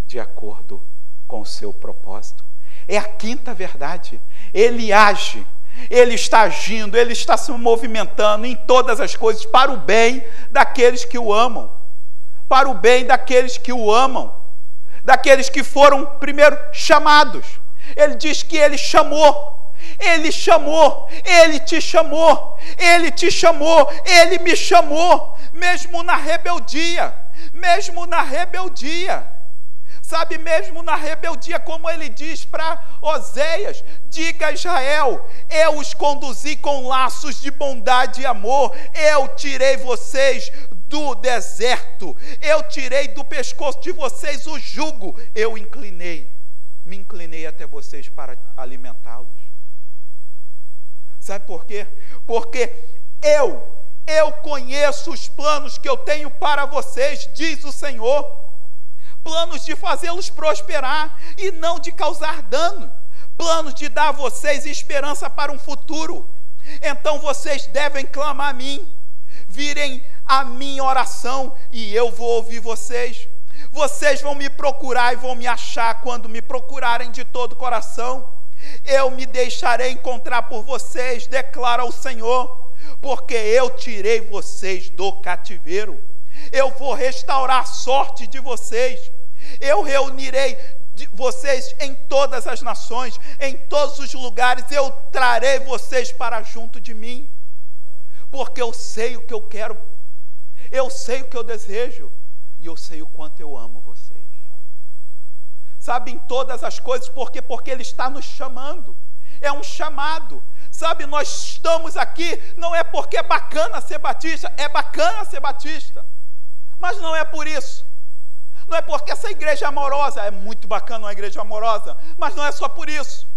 de acordo com o seu propósito. É a quinta verdade. Ele age, Ele está agindo, Ele está se movimentando em todas as coisas para o bem daqueles que o amam. Para o bem daqueles que o amam. Daqueles que foram primeiro chamados. Ele diz que Ele chamou. Ele chamou, Ele te chamou, Ele te chamou, Ele me chamou, mesmo na rebeldia, mesmo na rebeldia. Sabe, mesmo na rebeldia, como ele diz para Oséias, diga a Israel, eu os conduzi com laços de bondade e amor, eu tirei vocês do deserto, eu tirei do pescoço de vocês o jugo, eu me inclinei até vocês para alimentá-los. Sabe por quê? Porque eu conheço os planos que eu tenho para vocês, diz o Senhor. Planos de fazê-los prosperar e não de causar dano. Planos de dar a vocês esperança para um futuro. Então vocês devem clamar a mim. Virem a minha oração e eu vou ouvir vocês. Vocês vão me procurar e vão me achar quando me procurarem de todo o coração. Eu me deixarei encontrar por vocês, declara o Senhor, porque eu tirei vocês do cativeiro. Eu vou restaurar a sorte de vocês. Eu reunirei vocês em todas as nações, em todos os lugares. Eu trarei vocês para junto de mim, porque eu sei o que eu quero, eu sei o que eu desejo, e eu sei o quanto eu amo vocês. Sabe, em todas as coisas, porque Ele está nos chamando. É um chamado. Sabe, nós estamos aqui, não é porque é bacana ser batista, é bacana ser batista, mas não é por isso. Não é porque essa igreja é amorosa, é muito bacana uma igreja amorosa, mas não é só por isso.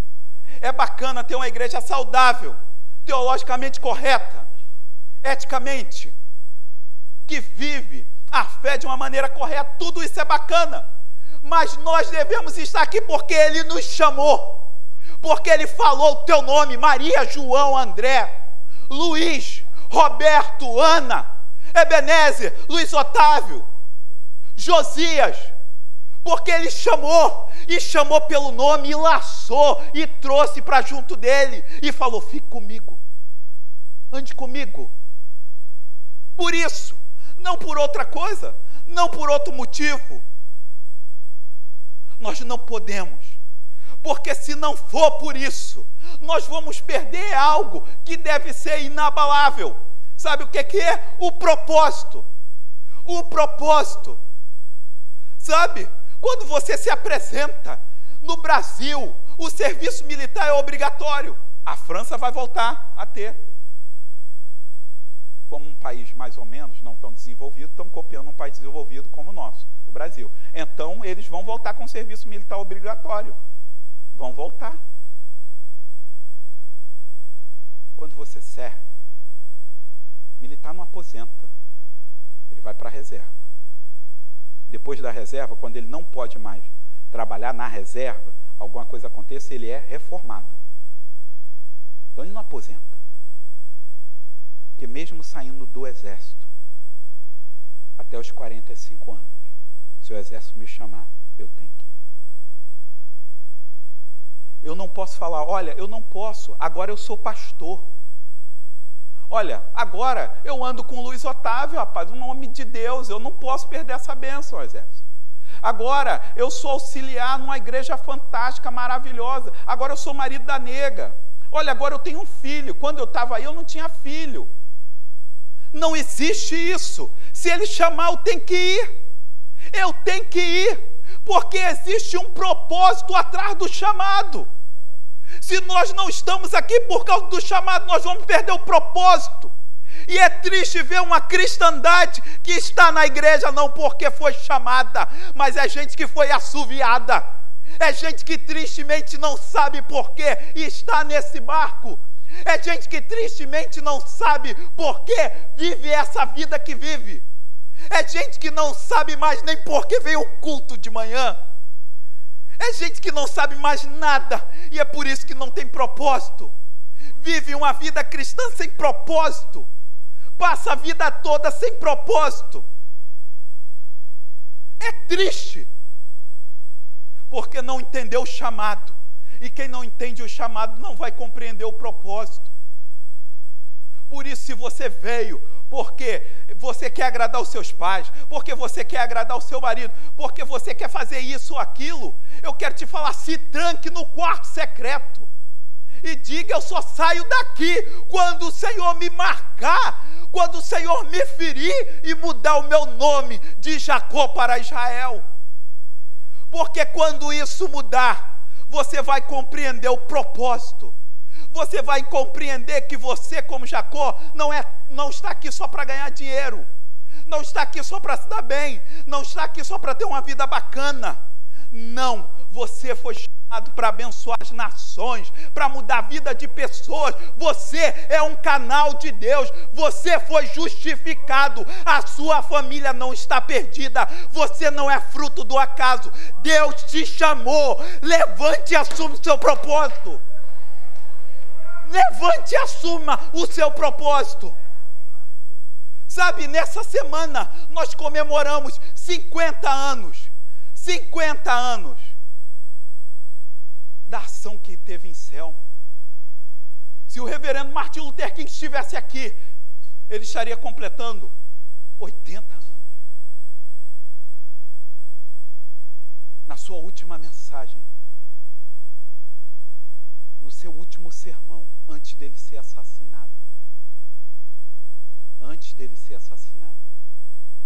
É bacana ter uma igreja saudável, teologicamente correta, eticamente, que vive a fé de uma maneira correta. Tudo isso é bacana, mas nós devemos estar aqui porque Ele nos chamou, porque Ele falou o teu nome: Maria, João, André, Luiz, Roberto, Ana, Ebenezer, Luiz Otávio, Josias, porque Ele chamou, e chamou pelo nome, e laçou, e trouxe para junto dele, e falou: fique comigo, ande comigo. Por isso, não por outra coisa, não por outro motivo. Nós não podemos, porque se não for por isso, nós vamos perder algo que deve ser inabalável. Sabe o que é? O propósito. O propósito. Sabe, quando você se apresenta no Brasil, o serviço militar é obrigatório. A França vai voltar a ter. Como um país mais ou menos não tão desenvolvido, estão copiando um país desenvolvido como o nosso, o Brasil. Então, eles vão voltar com o serviço militar obrigatório. Vão voltar. Quando você serve, militar não aposenta. Ele vai para a reserva. Depois da reserva, quando ele não pode mais trabalhar na reserva, alguma coisa aconteça, ele é reformado. Então ele não aposenta. Porque mesmo saindo do exército, até os 45 anos, se o exército me chamar, eu tenho que ir. Eu não posso falar: olha, eu não posso, agora eu sou pastor. Olha, agora eu ando com o Luiz Otávio, rapaz, o nome de Deus, eu não posso perder essa bênção, exército. Agora eu sou auxiliar numa igreja fantástica, maravilhosa. Agora eu sou marido da nega. Olha, agora eu tenho um filho. Quando eu estava aí, eu não tinha filho. Não existe isso. Se ele chamar, eu tenho que ir. Eu tenho que ir, porque existe um propósito atrás do chamado. Se nós não estamos aqui por causa do chamado, nós vamos perder o propósito. E é triste ver uma cristandade que está na igreja não porque foi chamada, mas é gente que foi assoviada. É gente que tristemente não sabe por que está nesse barco. É gente que tristemente não sabe por que vive essa vida que vive. É gente que não sabe mais nem por que veio o culto de manhã. É gente que não sabe mais nada, e é por isso que não tem propósito. Vive uma vida cristã sem propósito. Passa a vida toda sem propósito. É triste, porque não entendeu o chamado. E quem não entende o chamado não vai compreender o propósito. Por isso, se você veio porque você quer agradar os seus pais, porque você quer agradar o seu marido, porque você quer fazer isso ou aquilo, eu quero te falar: se tranque no quarto secreto e diga: eu só saio daqui quando o Senhor me marcar, quando o Senhor me ferir e mudar o meu nome de Jacó para Israel. Porque quando isso mudar, você vai compreender o propósito. Você vai compreender que você, como Jacó, não está aqui só para ganhar dinheiro, não está aqui só para se dar bem, não está aqui só para ter uma vida bacana. Não, você foi chamado para abençoar as nações, para mudar a vida de pessoas. Você é um canal de Deus, você foi justificado, a sua família não está perdida, você não é fruto do acaso. Deus te chamou. Levante e assuma o seu propósito. Levante e assuma o seu propósito. Sabe, nessa semana nós comemoramos 50 anos 50 anos da ação que teve em Selma. Se o reverendo Martin Luther King estivesse aqui, ele estaria completando 80 anos. Na sua última mensagem, no seu último sermão, antes dele ser assassinado,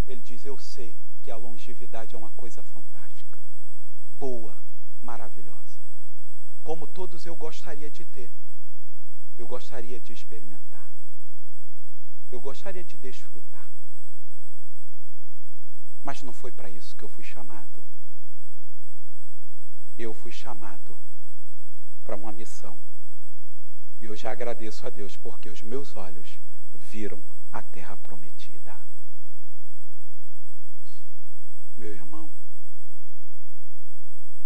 ele diz: eu sei que a longevidade é uma coisa fantástica, boa, maravilhosa. Como todos eu gostaria de ter, eu gostaria de experimentar, eu gostaria de desfrutar. Mas não foi para isso que eu fui chamado. Eu fui chamado para uma missão. E eu já agradeço a Deus porque os meus olhos viram a terra prometida. Meu irmão,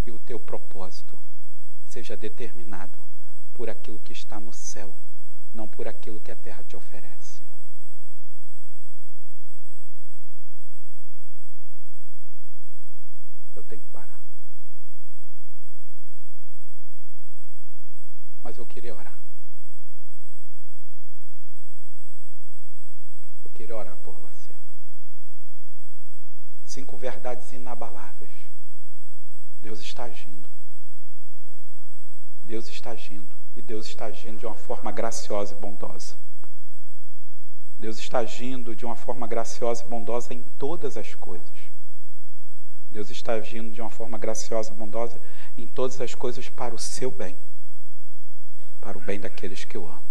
que o teu propósito seja determinado por aquilo que está no céu, não por aquilo que a terra te oferece. Eu tenho que parar. Mas eu queria orar. Eu queria orar por você. 5 verdades inabaláveis. Deus está agindo. Deus está agindo. E Deus está agindo de uma forma graciosa e bondosa. Deus está agindo de uma forma graciosa e bondosa em todas as coisas. Deus está agindo de uma forma graciosa e bondosa em todas as coisas para o seu bem. Para o bem daqueles que o amam.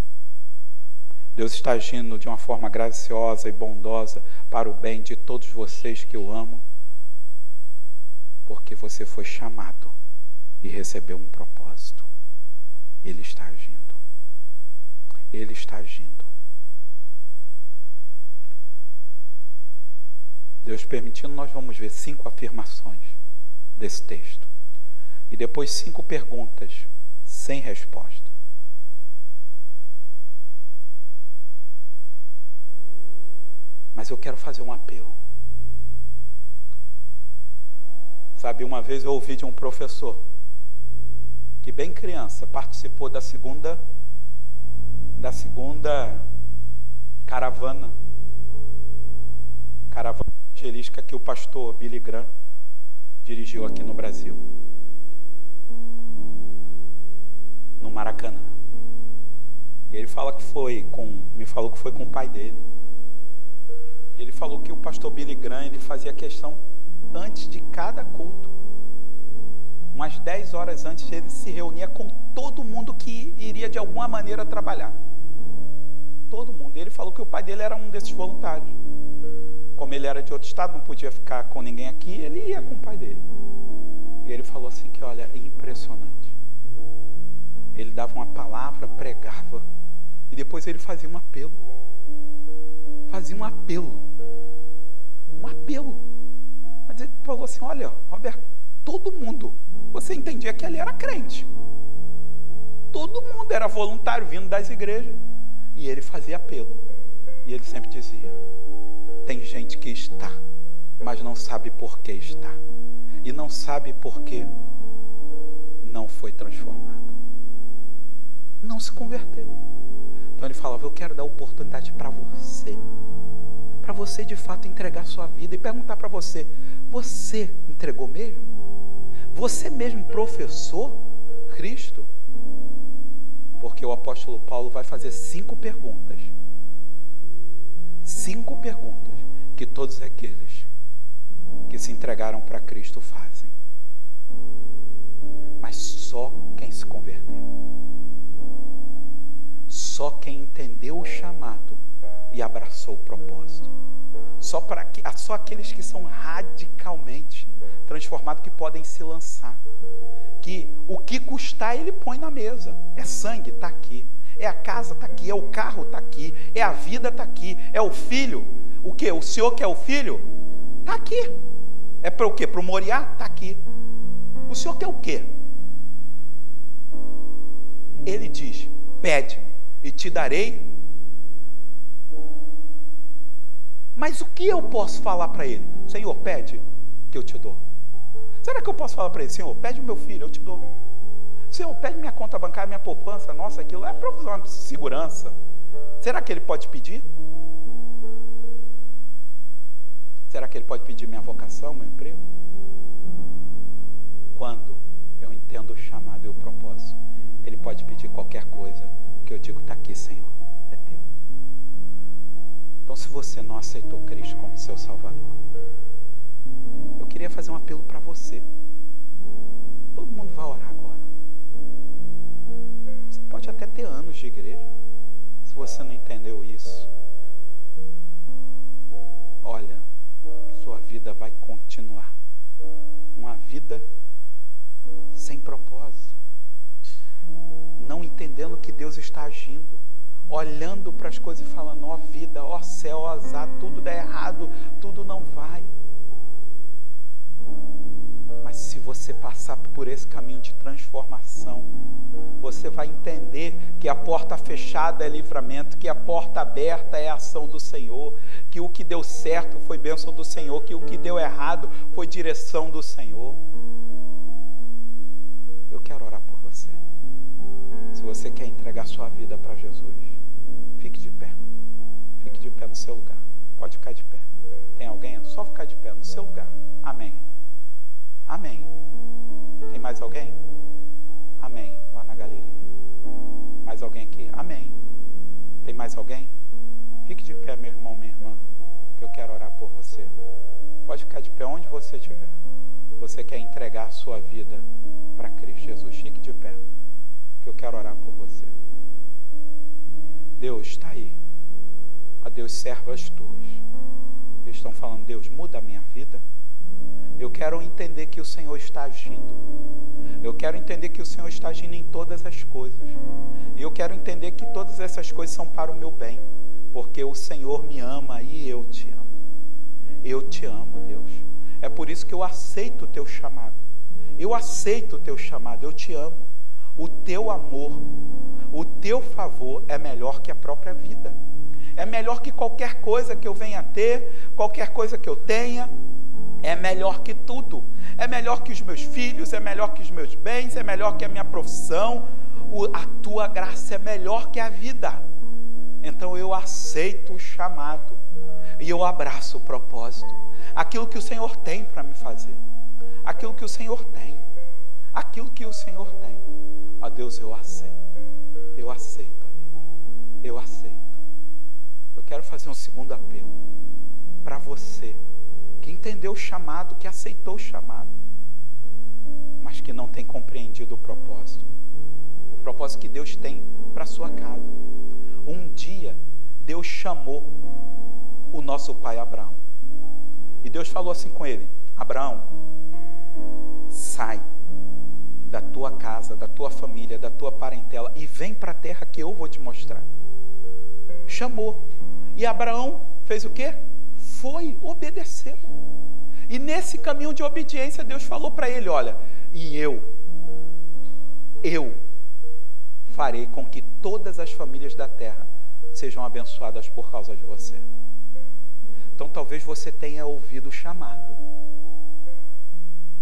Deus está agindo de uma forma graciosa e bondosa para o bem de todos vocês que o amam, porque você foi chamado e recebeu um propósito. Ele está agindo. Ele está agindo. Deus permitindo, nós vamos ver 5 afirmações desse texto. E depois 5 perguntas sem resposta. Mas eu quero fazer um apelo. Sabe, uma vez eu ouvi de um professor que bem criança participou da segunda caravana evangelística que o pastor Billy Graham dirigiu aqui no Brasil, no Maracanã. E ele me falou que foi com o pai dele. Ele falou que o pastor Billy Graham, ele fazia questão, antes de cada culto, umas 10 horas antes, ele se reunia com todo mundo que iria de alguma maneira trabalhar. Todo mundo. E ele falou que o pai dele era um desses voluntários. Como ele era de outro estado, não podia ficar com ninguém aqui, ele ia com o pai dele. E ele falou assim que, olha, é impressionante. Ele dava uma palavra, pregava, e depois ele fazia um apelo. Fazia um apelo. Um apelo. Mas ele falou assim, olha, Roberto, todo mundo, você entendia que ele era crente. Todo mundo era voluntário vindo das igrejas. E ele fazia apelo. E ele sempre dizia, tem gente que está, mas não sabe por que está. E não sabe por que não foi transformado. Não se converteu. Então ele falava, eu quero dar oportunidade para você. Para você de fato entregar sua vida e perguntar para você, você entregou mesmo? Você mesmo professou Cristo? Porque o apóstolo Paulo vai fazer 5 perguntas. 5 perguntas que todos aqueles que se entregaram para Cristo fazem. Mas só quem se converteu. Só quem entendeu o chamado e abraçou o propósito. Só aqueles que são radicalmente transformados que podem se lançar. Que o que custar ele põe na mesa. É sangue, está aqui. É a casa, está aqui. É o carro, está aqui. É a vida, está aqui. É o filho. O quê? O senhor que é o filho? Está aqui. É para o quê? Para o Moriá? Está aqui. O senhor quer o quê? Ele diz, pede-me e te darei. Mas o que eu posso falar para ele? Senhor, pede que eu te dou. Será que eu posso falar para ele, Senhor, pede o meu filho, eu te dou. Senhor, pede minha conta bancária, minha poupança. Nossa, aquilo é provisão de segurança. Será que ele pode pedir? Será que ele pode pedir minha vocação, meu emprego? Quando eu entendo o chamado e o propósito, ele pode pedir qualquer coisa, que eu digo, está aqui, Senhor, é teu. Então, se você não aceitou Cristo como seu Salvador, eu queria fazer um apelo para você. Todo mundo vai orar agora. Você pode até ter anos de igreja. Se você não entendeu isso, olha, sua vida vai continuar. Uma vida sem propósito. Não entendendo que Deus está agindo. Olhando para as coisas e falando, ó vida, ó céu, ó azar, tudo dá errado, tudo não vai. Mas se você passar por esse caminho de transformação, você vai entender que a porta fechada é livramento, que a porta aberta é a ação do Senhor, que o que deu certo foi bênção do Senhor, que o que deu errado foi direção do Senhor. Eu quero orar por você. Se você quer entregar sua vida para Jesus, fique de pé. Fique de pé no seu lugar. Pode ficar de pé. Tem alguém? É só ficar de pé no seu lugar. Amém. Amém. Tem mais alguém? Amém. Lá na galeria. Mais alguém aqui? Amém. Tem mais alguém? Fique de pé, meu irmão, minha irmã, que eu quero orar por você. Pode ficar de pé onde você estiver. Você quer entregar a sua vida para Cristo Jesus. Fique de pé, que eu quero orar por você. Deus está aí. A Deus, servas tuas. Eles estão falando, Deus, muda a minha vida. Eu quero entender que o Senhor está agindo. Eu quero entender que o Senhor está agindo em todas as coisas. E eu quero entender que todas essas coisas são para o meu bem. Porque o Senhor me ama e eu te amo. Eu te amo, Deus. É por isso que eu aceito o teu chamado. Eu aceito o teu chamado, eu te amo. O teu amor, o teu favor é melhor que a própria vida. É melhor que qualquer coisa que eu venha a ter, qualquer coisa que eu tenha. É melhor que tudo. É melhor que os meus filhos, é melhor que os meus bens, é melhor que a minha profissão. A tua graça é melhor que a vida. Então eu aceito o chamado e eu abraço o propósito. Aquilo que o Senhor tem para me fazer. Aquilo que o Senhor tem. Aquilo que o Senhor tem. Ó Deus, eu aceito. Eu aceito, ó Deus. Eu aceito. Eu quero fazer um segundo apelo para você que entendeu o chamado, que aceitou o chamado, mas que não tem compreendido o propósito. O propósito que Deus tem para a sua casa. Um dia, Deus chamou o nosso pai Abraão. E Deus falou assim com ele, Abraão, sai da tua casa, da tua família, da tua parentela e vem para a terra que eu vou te mostrar. Chamou. E Abraão fez o quê? Foi, obedeceu. E nesse caminho de obediência, Deus falou para ele, olha, e eu farei com que todas as famílias da terra sejam abençoadas por causa de você. Então talvez você tenha ouvido o chamado,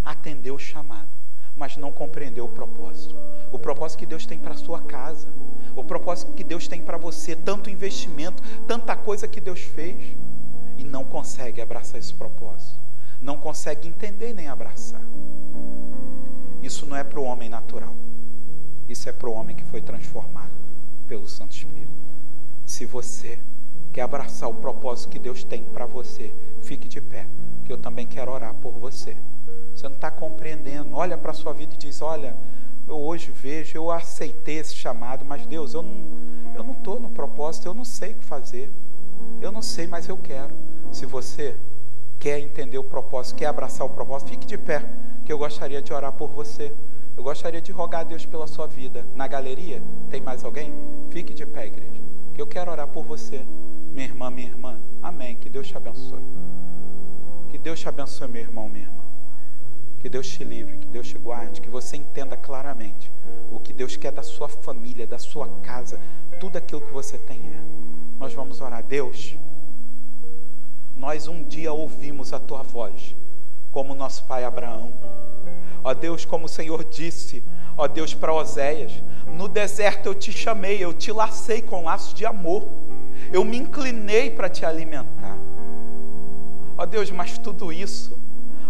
atendeu o chamado, mas não compreendeu o propósito. O propósito que Deus tem para a sua casa, o propósito que Deus tem para você, tanto investimento, tanta coisa que Deus fez, e não consegue abraçar esse propósito, não consegue entender nem abraçar. Isso não é para o homem natural, isso é para o homem que foi transformado pelo Santo Espírito. Se você quer abraçar o propósito que Deus tem para você, fique de pé, que eu também quero orar por você. Você não está compreendendo, olha para a sua vida e diz, olha, eu hoje vejo, eu aceitei esse chamado, mas Deus, eu não estou no propósito, eu não sei o que fazer, eu não sei, mas eu quero. Se você quer entender o propósito, quer abraçar o propósito, fique de pé, que eu gostaria de orar por você. Eu gostaria de rogar a Deus pela sua vida. Na galeria, tem mais alguém? Fique de pé, igreja, que eu quero orar por você. Minha irmã, amém, que Deus te abençoe. Que Deus te abençoe, meu irmão, minha irmã. Que Deus te livre, que Deus te guarde, que você entenda claramente o que Deus quer da sua família, da sua casa, tudo aquilo que você tem é. Nós vamos orar. Deus, nós um dia ouvimos a tua voz, como nosso pai Abraão, Ó Deus, como o Senhor disse, ó Deus, para Oséias, no deserto eu te chamei, eu te lacei com laços de amor, eu me inclinei para te alimentar. Ó Deus, mas tudo isso,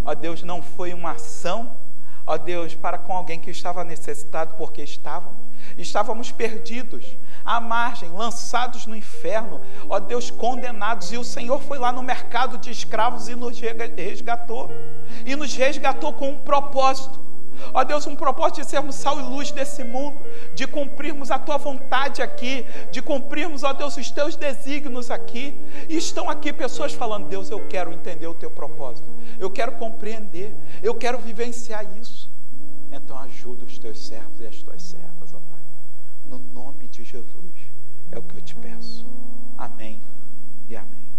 ó Deus, não foi uma ação, ó Deus, para com alguém que estava necessitado, porque estávamos perdidos, à margem, lançados no inferno, ó Deus, condenados, e o Senhor foi lá no mercado de escravos e nos resgatou com um propósito, ó Deus, um propósito de sermos sal e luz desse mundo, de cumprirmos a tua vontade aqui, de cumprirmos, ó Deus, os teus desígnios aqui. E estão aqui pessoas falando: Deus, eu quero entender o teu propósito, eu quero compreender, eu quero vivenciar isso. Então ajuda os teus servos e as tuas servas, ó Pai, no nome de Jesus, é o que eu te peço. Amém e amém.